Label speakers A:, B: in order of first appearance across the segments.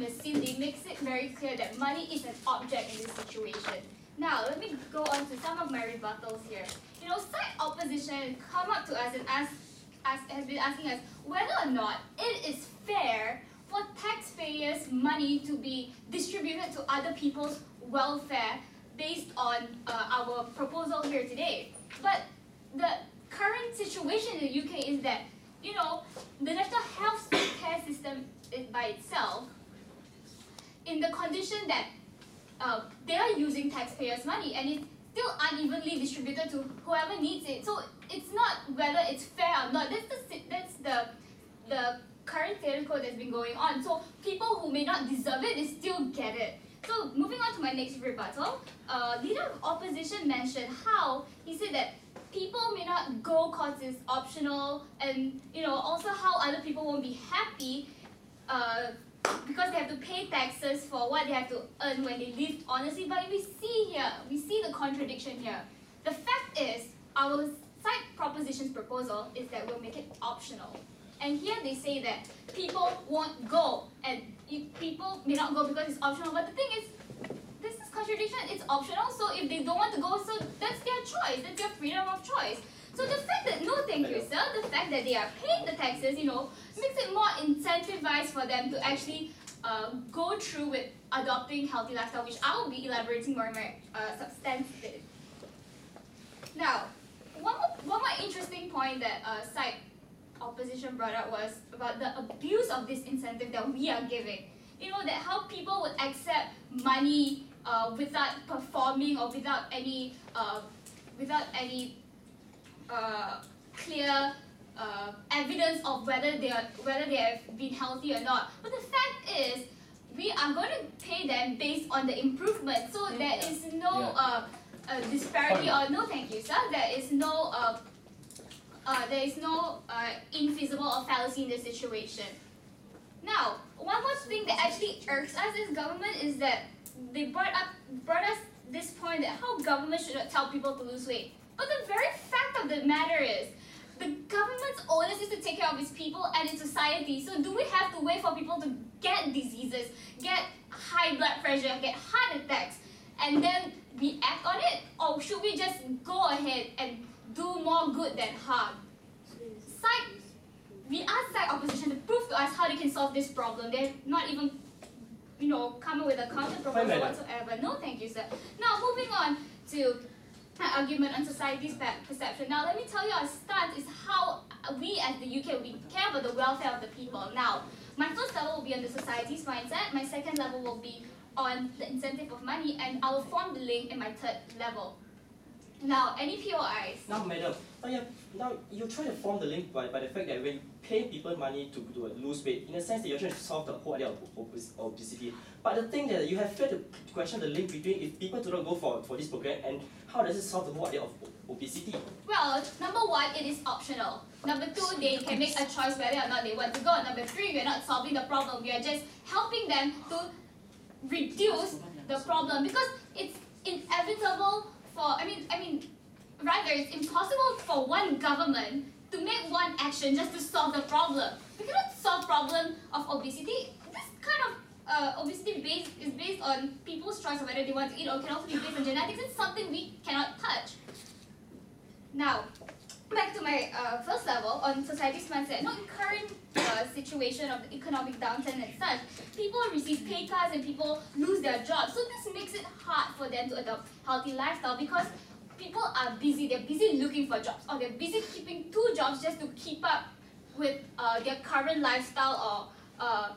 A: behind the scene, they makes it very clear that money is an object in this situation. Now, let me go on to some of my rebuttals here. Side opposition come up to us and has been asking us whether or not it is fair for taxpayers' money to be distributed to other people's welfare based on our proposal here today. But the current situation in the UK is that, the national health care system is by itself, in the condition that they are using taxpayers' money and it's still unevenly distributed to whoever needs it. So it's not whether it's fair or not. That's the current status quo that's been going on. So people who may not deserve it, they still get it. So moving on to my next rebuttal, leader of opposition mentioned how he said that people may not go cause it's optional, and also how other people won't be happy because they have to pay taxes for what they have to earn when they live honestly. But we see the contradiction here. The fact is, our side proposition's proposal is that we'll make it optional. And here they say that people won't go, and people may not go because it's optional. But the thing is, this is contradiction. It's optional, so if they don't want to go, so that's their choice. That's their freedom of choice. So the fact that, no thank you sir, the fact that they are paying the taxes, makes it more incentivized for them to actually go through with adopting healthy lifestyle, which I will be elaborating more in my substantive. Now, one more interesting point that side opposition brought up was about the abuse of this incentive that we are giving. That how people would accept money without performing or without any clear evidence of whether they have been healthy or not. But the fact is, we are going to pay them based on the improvement. So there is no disparity or no thank you sir. There is no infeasible or fallacy in this situation. Now, one more thing that actually irks us as government is that they brought us this point that how government should not tell people to lose weight. But the very fact of the matter is, the government's onus is to take care of its people and its society. So do we have to wait for people to get diseases, get high blood pressure, get heart attacks, and then we act on it? Or should we just go ahead and do more good than harm? We asked side opposition to prove to us how they can solve this problem. They're not even, come up with a counter proposal whatsoever. No, thank you, sir. Now, moving on to an argument on society's perception. Now, let me tell you our stance is how we as the UK, we care about the welfare of the people. Now, my first level will be on the society's mindset. My second level will be on the incentive of money, and I will form the link in my third level. Now, any POIs?
B: Now, madam, now you try to form the link by the fact that when you pay people money to lose weight, in a sense that you're trying to solve the whole idea of obesity. But the thing that you have failed to question the link between if people do not go for this program and how does it solve the whole idea of obesity?
A: Well, number one, it is optional. Number two, they can make a choice whether or not they want to go. Number three, we're not solving the problem. We are just helping them to reduce the problem because it's inevitable for, rather it's impossible for one government to make one action just to solve the problem. We cannot solve problem of obesity. This kind of obesity is based on people's choice of whether they want to eat, or can also be based on genetics. It's something we cannot touch. Now, back to my first level on society's mindset. Now, in current situation of the economic downturn and such, people receive pay cuts and people lose their jobs. So this makes it hard for them to adopt healthy lifestyle because people are busy. They're busy looking for jobs, or they're busy keeping two jobs just to keep up with their current lifestyle, or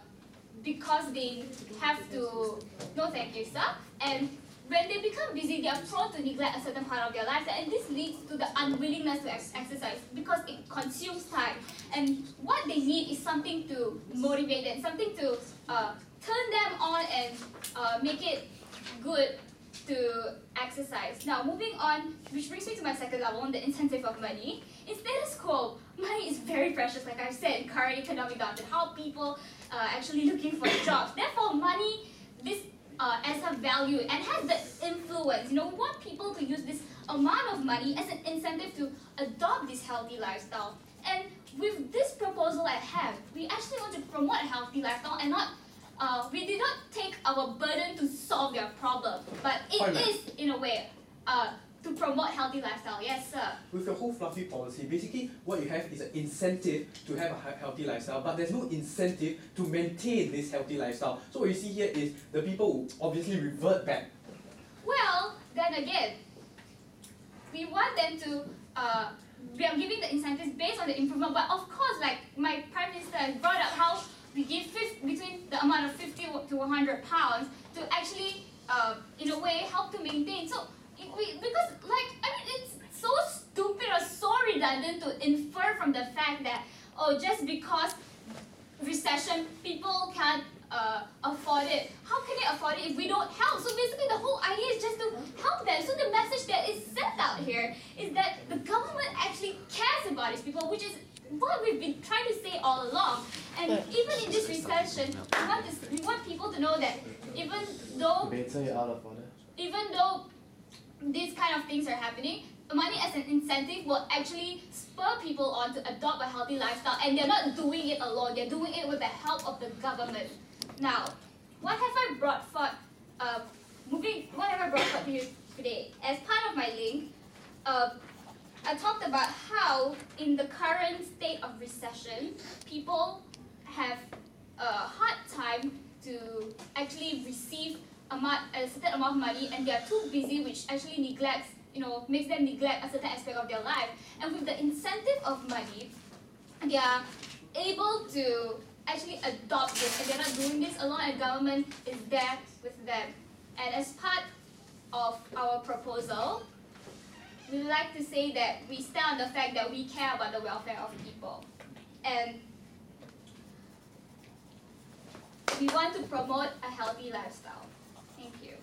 A: because they have to. No, thank you, sir. And when they become busy, they are prone to neglect a certain part of their life, and this leads to the unwillingness to exercise because it consumes time. And what they need is something to motivate them, something to turn them on and make it good to exercise. Now, moving on, which brings me to my second level, the incentive of money. In status quo, money is very precious, like I've said, in current economic downturn, how people actually looking for jobs. Therefore, money, this as a value and has the influence. We want people to use this amount of money as an incentive to adopt this healthy lifestyle. And with this proposal I have, we actually want to promote a healthy lifestyle and not we did not take our burden to solve their problem, but it is, in a way, to promote healthy lifestyle. Yes, sir.
C: With your whole fluffy policy, basically what you have is an incentive to have a healthy lifestyle, but there's no incentive to maintain this healthy lifestyle. So what you see here is the people who obviously revert back.
A: Well, then again, we want them to, we are giving the incentives based on the improvement, but of course, like my Prime Minister has brought up how we give between the amount of 50 to 100 pounds to actually, in a way, help to maintain. So, because, like, I mean, it's so stupid or so redundant to infer from the fact that, oh, just because recession, people can't afford it. How can they afford it if we don't help? So basically the whole idea is just to help them. So the message that is sent out here is that the government actually cares about its people, which is what we've been trying to say all along. And even in this recession, we want people to know that even though these kind of things are happening, money as an incentive will actually spur people on to adopt a healthy lifestyle, and they're not doing it alone, they're doing it with the help of the government. Now, what have I brought forth to you today? As part of my link, I talked about how in the current state of recession, people have a hard time to actually receive a certain amount of money, and they are too busy, which actually makes them neglect a certain aspect of their life. And with the incentive of money, they are able to actually adopt this, and they're not doing this alone, and government is there with them. And as part of our proposal, we would like to say that we stand on the fact that we care about the welfare of people. And we want to promote a healthy lifestyle. Thank you.